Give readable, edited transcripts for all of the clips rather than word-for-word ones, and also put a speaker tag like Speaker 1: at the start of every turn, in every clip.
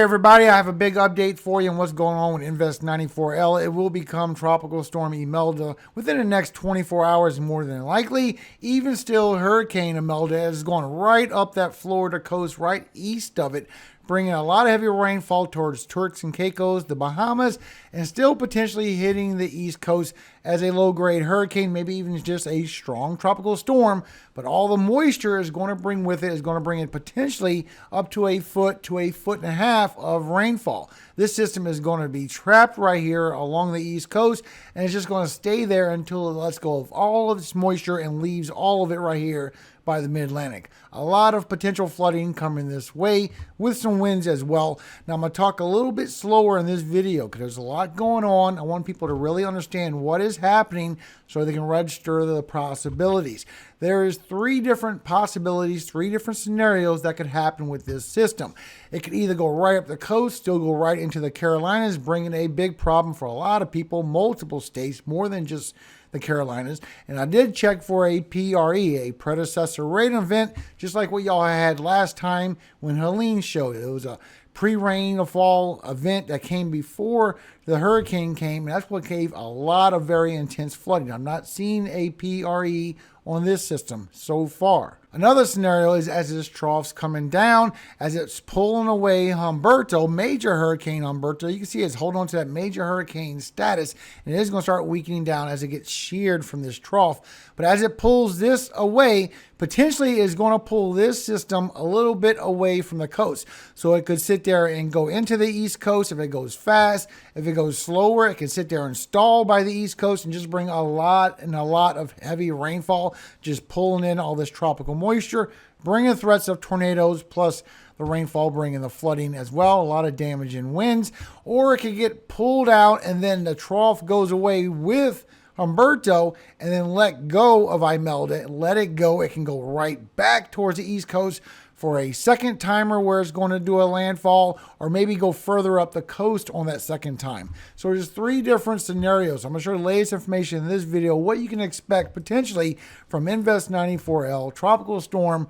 Speaker 1: everybody, I have a big update for you on what's going on with Invest 94L. It will become Tropical Storm Imelda within the next 24 hours, more than likely. Even still, Hurricane Imelda is going right up that Florida coast, right east of it, bringing a lot of heavy rainfall towards Turks and Caicos, the Bahamas, and still potentially hitting the East Coast as a low-grade hurricane, maybe even just a strong tropical storm. But all the moisture is going to bring with it, is going to bring it potentially up to a foot to a foot and a half of rainfall. This system is going to be trapped right here along the East Coast, and it's just going to stay there until it lets go of all of its moisture and leaves all of it right here by the mid-Atlantic. A lot of potential flooding coming this way with some winds as well. Now I'm going to talk a little bit slower in this video because there's a lot going on. I want people to really understand what is happening so they can register the possibilities. There is three different possibilities, three different scenarios that could happen with this system. It could either go right up the coast, still go right into the Carolinas, bringing a big problem for a lot of people, multiple states, more than just the Carolinas. And I did check for a PRE, a predecessor rain event, just like what y'all had last time when Helene showed it. It was a pre-rainfall event that came before the hurricane came, and that's what gave a lot of very intense flooding. I'm not seeing a PRE on this system so far. Another scenario is as this trough's coming down, as it's pulling away Humberto, major hurricane Humberto. You can see it's holding on to that major hurricane status, and it is going to start weakening down as it gets sheared from this trough. But as it pulls this away, potentially is going to pull this system a little bit away from the coast. So it could sit there and go into the East Coast if it goes fast. If it goes slower, it can sit there and stall by the East Coast and just bring a lot of heavy rainfall, just pulling in all this tropical moisture, bringing threats of tornadoes, plus the rainfall bringing the flooding as well, a lot of damage and winds. Or it could get pulled out and then the trough goes away with Humberto and then let go of Imelda, let it go. It can go right back towards the East Coast for a second timer where it's going to do a landfall, or maybe go further up the coast on that second time. So there's three different scenarios. I'm going to show the latest information in this video, what you can expect potentially from Invest 94L Tropical Storm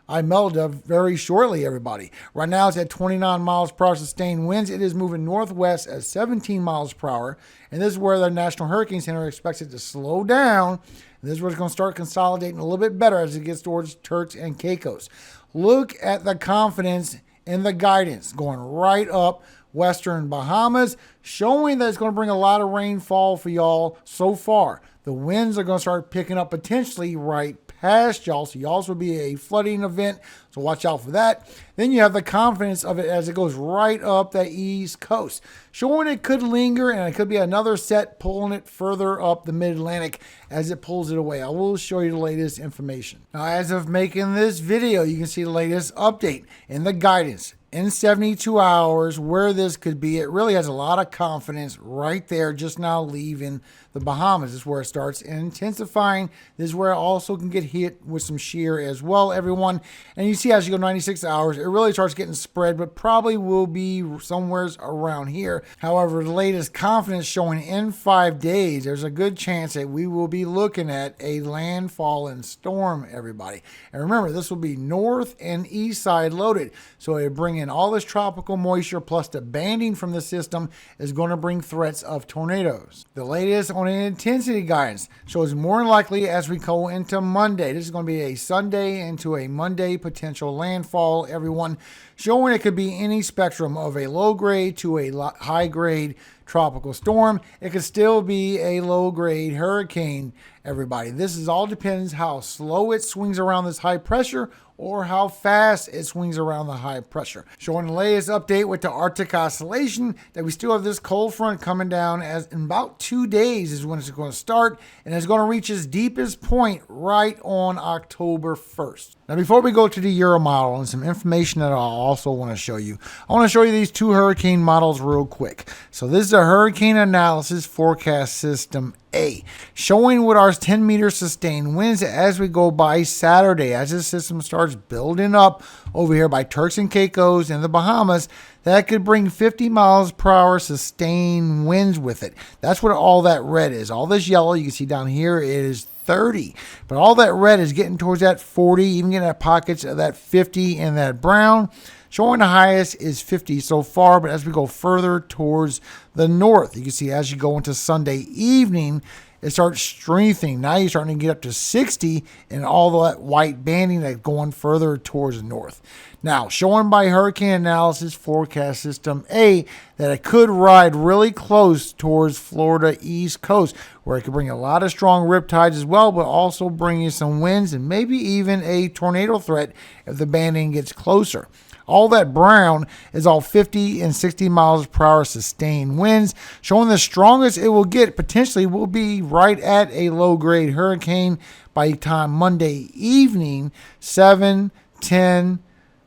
Speaker 1: Imelda very shortly, everybody. Right now it's at 29 miles per hour sustained winds. It is moving northwest at 17 miles per hour. And this is where the National Hurricane Center expects it to slow down. And this is where it's going to start consolidating a little bit better as it gets towards Turks and Caicos. Look at the confidence in the guidance going right up western Bahamas, showing that it's going to bring a lot of rainfall for y'all so far. The winds are going to start picking up potentially right past y'all, so y'all's will be a flooding event, so watch out for that. Then you have the confidence of it as it goes right up the East Coast, showing it could linger and it could be another set pulling it further up the mid-Atlantic as it pulls it away. I will show you the latest information. Now, as of making this video, you can see the latest update in the guidance in 72 hours where this could be. It really has a lot of confidence right there, just now leaving the Bahamas. This is where it starts intensifying. This is where it also can get hit with some shear as well, everyone. And you see as you go 96 hours, it really starts getting spread, but probably will be somewhere around here. However, the latest confidence showing in 5 days, there's a good chance that we will be looking at a landfall and storm, everybody. And remember, this will be north and east side loaded. So it bring in all this tropical moisture plus the banding from the system is going to bring threats of tornadoes. The latest on an intensity guidance shows more than likely as we go into Monday. This is going to be a Sunday into a Monday potential landfall, everyone, showing it could be any spectrum of a low grade to a high grade tropical storm. It could still be a low grade hurricane, everybody. This is all depends how slow it swings around this high pressure or how fast it swings around the high pressure. Showing the latest update with the Arctic Oscillation that we still have this cold front coming down as in about 2 days is when it's going to start, and it's going to reach its deepest point right on October 1st. Now, before we go to the Euro model and some information that I also want to show you, I want to show you these two hurricane models real quick. So this is a hurricane analysis forecast system A, showing what our 10 meter sustained winds as we go by Saturday, as this system starts building up over here by Turks and Caicos and the Bahamas. That could bring 50 miles per hour sustained winds with it. That's what all that red is. All this yellow you can see down here is 30, but all that red is getting towards that 40, even getting at pockets of that 50 and that brown. Showing the highest is 50 so far, but as we go further towards the north, you can see as you go into Sunday evening, it starts strengthening. Now you're starting to get up to 60 and all that white banding that's going further towards the north. Now, showing by Hurricane Analysis Forecast System A that it could ride really close towards Florida East Coast, where it could bring a lot of strong riptides as well, but also bring you some winds and maybe even a tornado threat if the banding gets closer. All that brown is all 50 and 60 miles per hour sustained winds, showing the strongest it will get potentially will be right at a low-grade hurricane by the time Monday evening, 7, 10,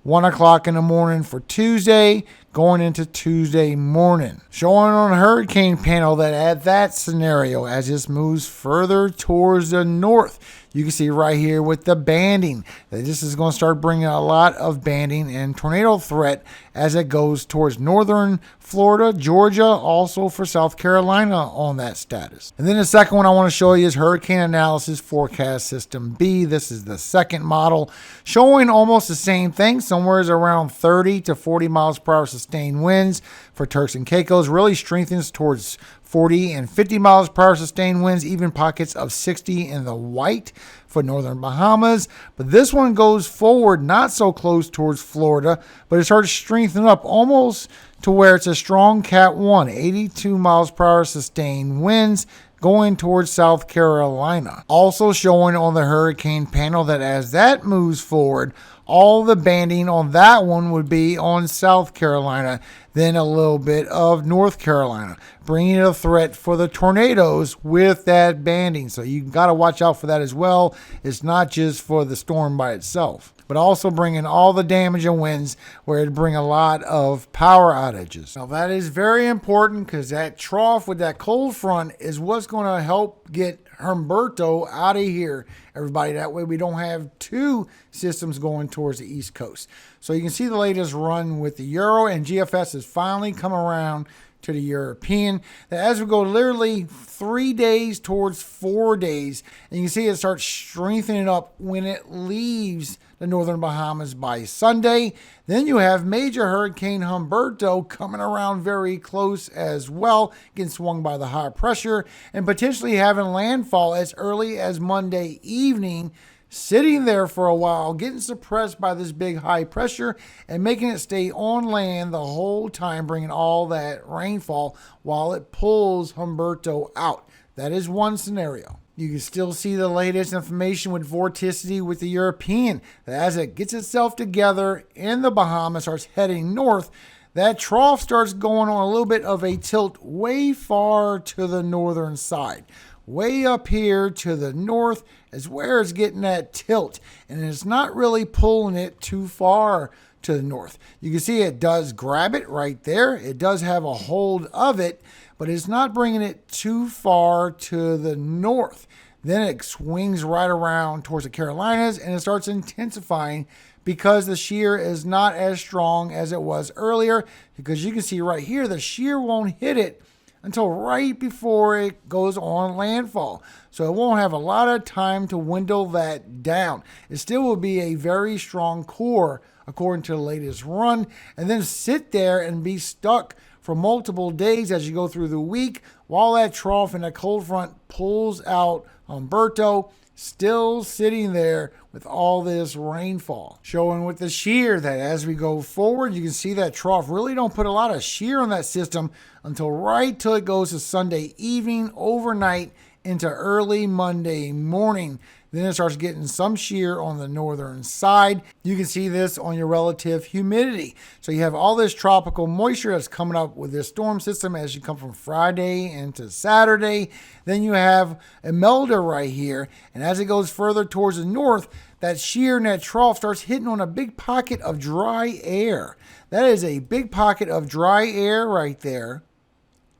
Speaker 1: 1 o'clock in the morning for Tuesday, going into Tuesday morning. Showing on the hurricane panel that at that scenario, as this moves further towards the north, you can see right here with the banding that this is going to start bringing a lot of banding and tornado threat as it goes towards northern Florida, Georgia, also for South Carolina on that status. And then the second one I want to show you is Hurricane Analysis Forecast System B. This is the second model, showing almost the same thing, somewhere around 30 to 40 miles per hour sustained winds for Turks and Caicos, really strengthens towards 40 and 50 miles per hour sustained winds, even pockets of 60 in the white for northern Bahamas. But this one goes forward, not so close towards Florida, but it starts strengthening up almost to where it's a strong Cat 1, 82 miles per hour sustained winds going towards South Carolina. Also showing on the hurricane panel that as that moves forward, all the banding on that one would be on South Carolina, then a little bit of North Carolina, bringing a threat for the tornadoes with that banding. So you got to watch out for that as well. It's not just for the storm by itself, but also bringing all the damage and winds where it'd bring a lot of power outages. Now that is very important because that trough with that cold front is what's going to help get Humberto out of here, everybody. That way we don't have two systems going towards the East Coast. So you can see the latest run with the Euro, and GFS has finally come around to the European. That as we go literally 3 days towards 4 days, and you can see it starts strengthening up when it leaves the northern Bahamas by Sunday. Then you have major Hurricane Humberto coming around very close as well, getting swung by the high pressure and potentially having landfall as early as Monday evening, sitting there for a while, getting suppressed by this big high pressure and making it stay on land the whole time, bringing all that rainfall while it pulls Humberto out. That is one scenario. You can still see the latest information with vorticity with the European. As it gets itself together in the Bahamas, starts heading north, that trough starts going on a little bit of a tilt way far to the northern side. Way up here to the north is where it's getting that tilt, and it's not really pulling it too far to the north. You can see it does grab it right there. It does have a hold of it, but it's not bringing it too far to the north. Then it swings right around towards the Carolinas and it starts intensifying because the shear is not as strong as it was earlier, because you can see right here the shear won't hit it until right before it goes on landfall. So it won't have a lot of time to dwindle that down. It still will be a very strong core according to the latest run, and then sit there and be stuck for multiple days as you go through the week while that trough and that cold front pulls out Humberto, still sitting there with all this rainfall. Showing with the shear that as we go forward, you can see that trough really don't put a lot of shear on that system until right till it goes to Sunday evening, overnight into early Monday morning. Then it starts getting some shear on the northern side. You can see this on your relative humidity. So you have all this tropical moisture that's coming up with this storm system as you come from Friday into Saturday. Then you have Imelda right here. And as it goes further towards the north, that shear and that trough starts hitting on a big pocket of dry air. That is a big pocket of dry air right there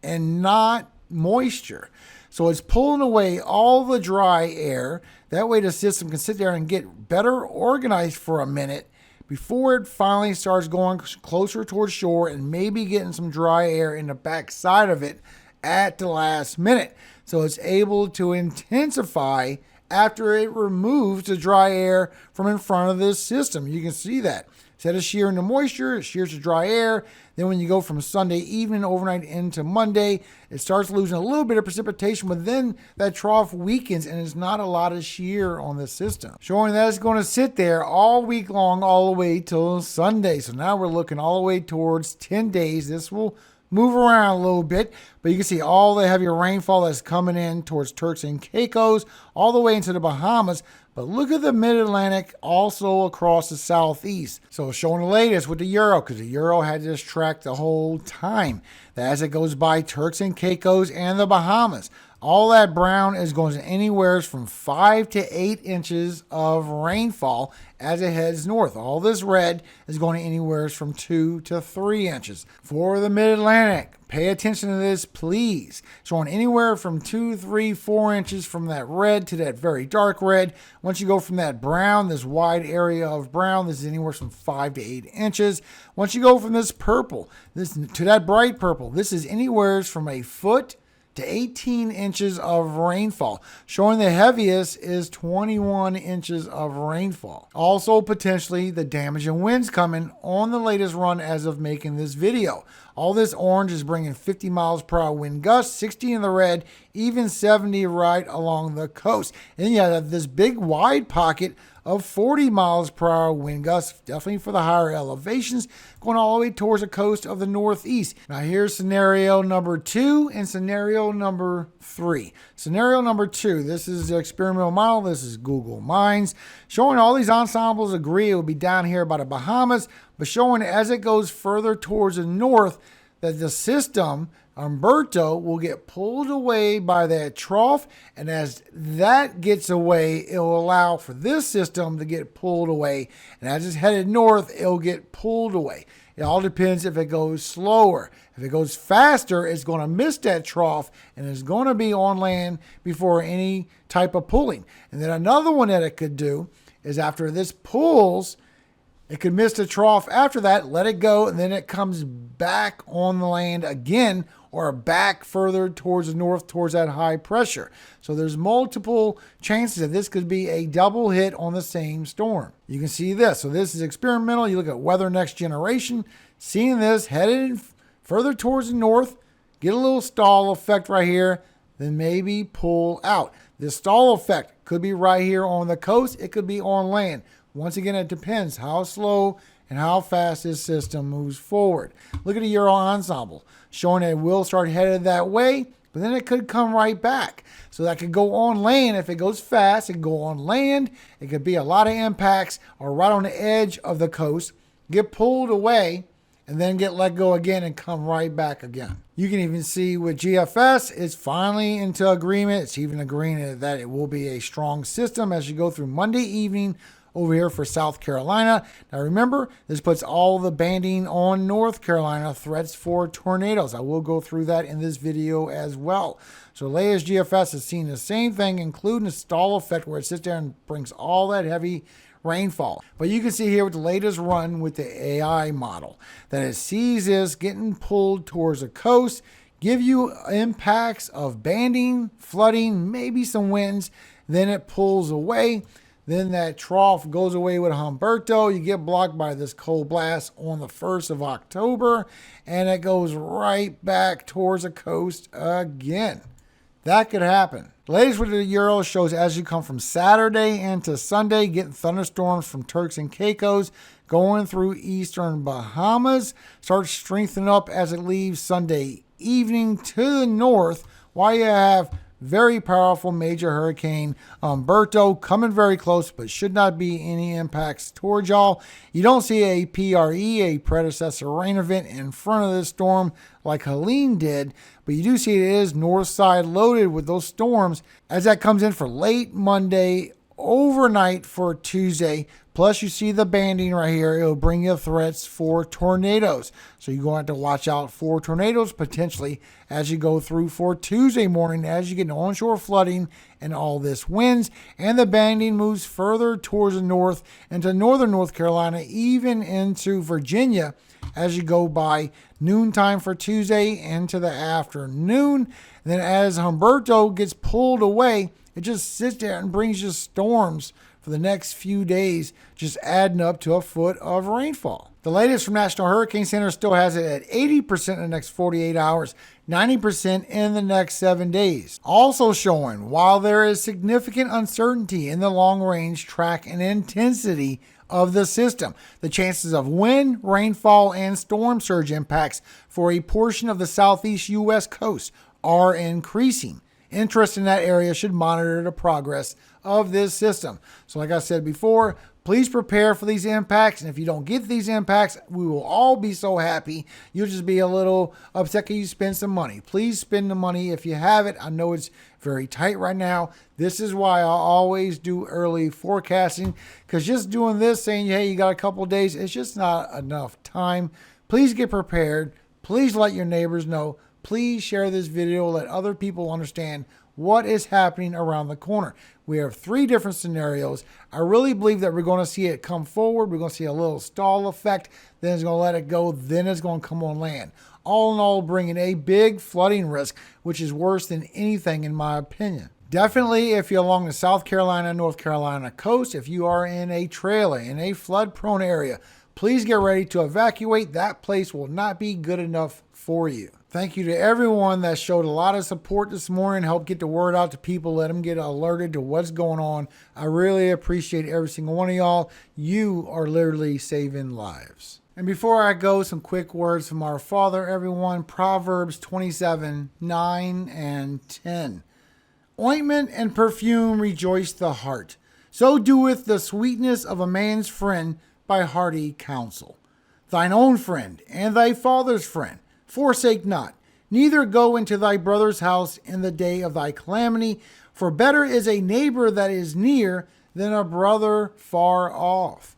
Speaker 1: and not moisture. So it's pulling away all the dry air. That way the system can sit there and get better organized for a minute before it finally starts going closer towards shore and maybe getting some dry air in the back side of it at the last minute. So it's able to intensify after it removes the dry air from in front of this system. You can see that. Instead of shearing the moisture, it shears the dry air. Then when you go from Sunday evening overnight into Monday, it starts losing a little bit of precipitation, but then that trough weakens and there's not a lot of shear on the system, showing that it's going to sit there all week long, all the way till Sunday. So now we're looking all the way towards 10 days. This will move around a little bit, but you can see all the heavy rainfall that's coming in towards Turks and Caicos, all the way into the Bahamas. But look at the mid-Atlantic also across the southeast. So showing the latest with the Euro, because the Euro had this track the whole time, that as it goes by Turks and Caicos and the Bahamas, all that brown is going to anywhere from 5 to 8 inches of rainfall as it heads north. All this red is going to anywhere from 2 to 3 inches. For the mid-Atlantic, pay attention to this, please. Showing anywhere from 2, 3, 4 inches from that red to that very dark red. Once you go from that brown, this wide area of brown, this is anywhere from 5 to 8 inches. Once you go from this purple to that bright purple, this is anywhere from a foot to 18 inches of rainfall. Showing the heaviest is 21 inches of rainfall. Also potentially the damaging winds coming on the latest run as of making this video. All this orange is bringing 50 miles per hour wind gusts, 60 in the red, even 70 right along the coast. And you have this big wide pocket of 40 miles per hour wind gusts, definitely for the higher elevations, going all the way towards the coast of the northeast. Now here's scenario number 2 and scenario number 3. Scenario number 2, this is the experimental model. This is Google Minds, showing all these ensembles agree it will be down here by the Bahamas, but showing as it goes further towards the north that the system Humberto will get pulled away by that trough, and as that gets away, it will allow for this system to get pulled away, and as it's headed north, it'll get pulled away. It all depends if it goes slower. If it goes faster, it's going to miss that trough and it's going to be on land before any type of pulling. And then another one that it could do is after this pulls, it could miss the trough after that, let it go, and then it comes back on the land again or back further towards the north towards that high pressure. So there's multiple chances that this could be a double hit on the same storm. You can see this. So this is experimental. You look at Weather Next Generation, seeing this headed further towards the north, get a little stall effect right here, then maybe pull out. This stall effect could be right here on the coast. It could be on land. Once again, it depends how slow and how fast this system moves forward. Look at the Euro ensemble, showing that it will start headed that way, but then it could come right back. So that could go on land. If it goes fast, it could go on land. It could be a lot of impacts or right on the edge of the coast, get pulled away, and then get let go again and come right back again. You can even see with GFS, it's finally into agreement. It's even agreeing that it will be a strong system as you go through Monday evening over here for South Carolina. Now remember, this puts all the banding on North Carolina, threats for tornadoes. I will go through that in this video as well. So latest GFS has seen the same thing, including the stall effect where it sits there and brings all that heavy rainfall. But you can see here with the latest run with the AI model that it sees this getting pulled towards the coast, give you impacts of banding, flooding, maybe some winds, then it pulls away. Then that trough goes away with Humberto. You get blocked by this cold blast on the 1st of October, and it goes right back towards the coast again. That could happen. The latest with the Euro shows as you come from Saturday into Sunday, getting thunderstorms from Turks and Caicos, going through eastern Bahamas, starts strengthening up as it leaves Sunday evening to the north, while you have very powerful major hurricane Humberto coming very close, but should not be any impacts towards y'all. You don't see a PRE, a predecessor rain event, in front of this storm like Helene did, but you do see it is north side loaded with those storms as that comes in for late Monday, overnight for Tuesday. Plus, you see the banding right here. It'll bring you threats for tornadoes. So you're going to have to watch out for tornadoes potentially as you go through for Tuesday morning as you get onshore flooding and all this winds. And the banding moves further towards the north into northern North Carolina, even into Virginia as you go by noontime for Tuesday into the afternoon. And then as Humberto gets pulled away, it just sits there and brings you storms for the next few days, just adding up to a foot of rainfall. The latest from National Hurricane Center still has it at 80% in the next 48 hours, 90% in the next 7 days. Also showing, while there is significant uncertainty in the long-range track and intensity of the system, the chances of wind, rainfall, and storm surge impacts for a portion of the southeast U.S. coast are increasing. Interest in that area should monitor the progress of this system. So like I said before, please prepare for these impacts. And if you don't get these impacts, we will all be so happy. You'll just be a little upset because you spend some money. Please spend the money if you have it. I know it's very tight right now. This is why I always do early forecasting, because just doing this saying, hey, you got a couple of days, it's just not enough time. Please get prepared. Please let your neighbors know. Please share this video. Let other people understand what is happening around the corner. We have 3 different scenarios. I really believe that we're going to see it come forward. We're going to see a little stall effect. Then it's going to let it go. Then it's going to come on land. All in all, bringing a big flooding risk, which is worse than anything in my opinion. Definitely, if you're along the South Carolina, North Carolina coast, if you are in a trailer, in a flood-prone area, please get ready to evacuate. That place will not be good enough for you. Thank you to everyone that showed a lot of support this morning, helped get the word out to people, let them get alerted to what's going on. I really appreciate every single one of y'all. You are literally saving lives. And before I go, some quick words from our Father, everyone. Proverbs 27, 9 and 10. Ointment and perfume rejoice the heart. So doeth the sweetness of a man's friend by hearty counsel. Thine own friend and thy father's friend forsake not, neither go into thy brother's house in the day of thy calamity, for better is a neighbor that is near than a brother far off.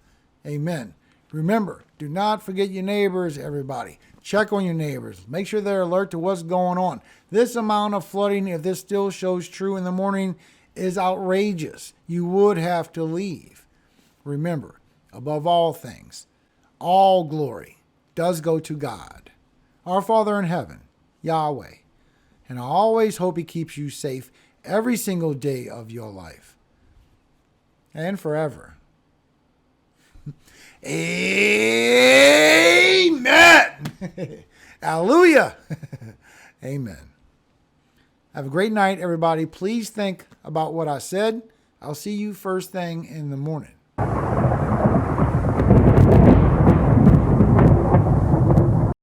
Speaker 1: Amen. Remember, do not forget your neighbors, everybody. Check on your neighbors. Make sure they're alert to what's going on. This amount of flooding, if this still shows true in the morning, is outrageous. You would have to leave. Remember, above all things, all glory does go to God, our Father in heaven, Yahweh. And I always hope He keeps you safe every single day of your life. And forever. Amen. Hallelujah. Amen. Have a great night, everybody. Please think about what I said. I'll see you first thing in the morning.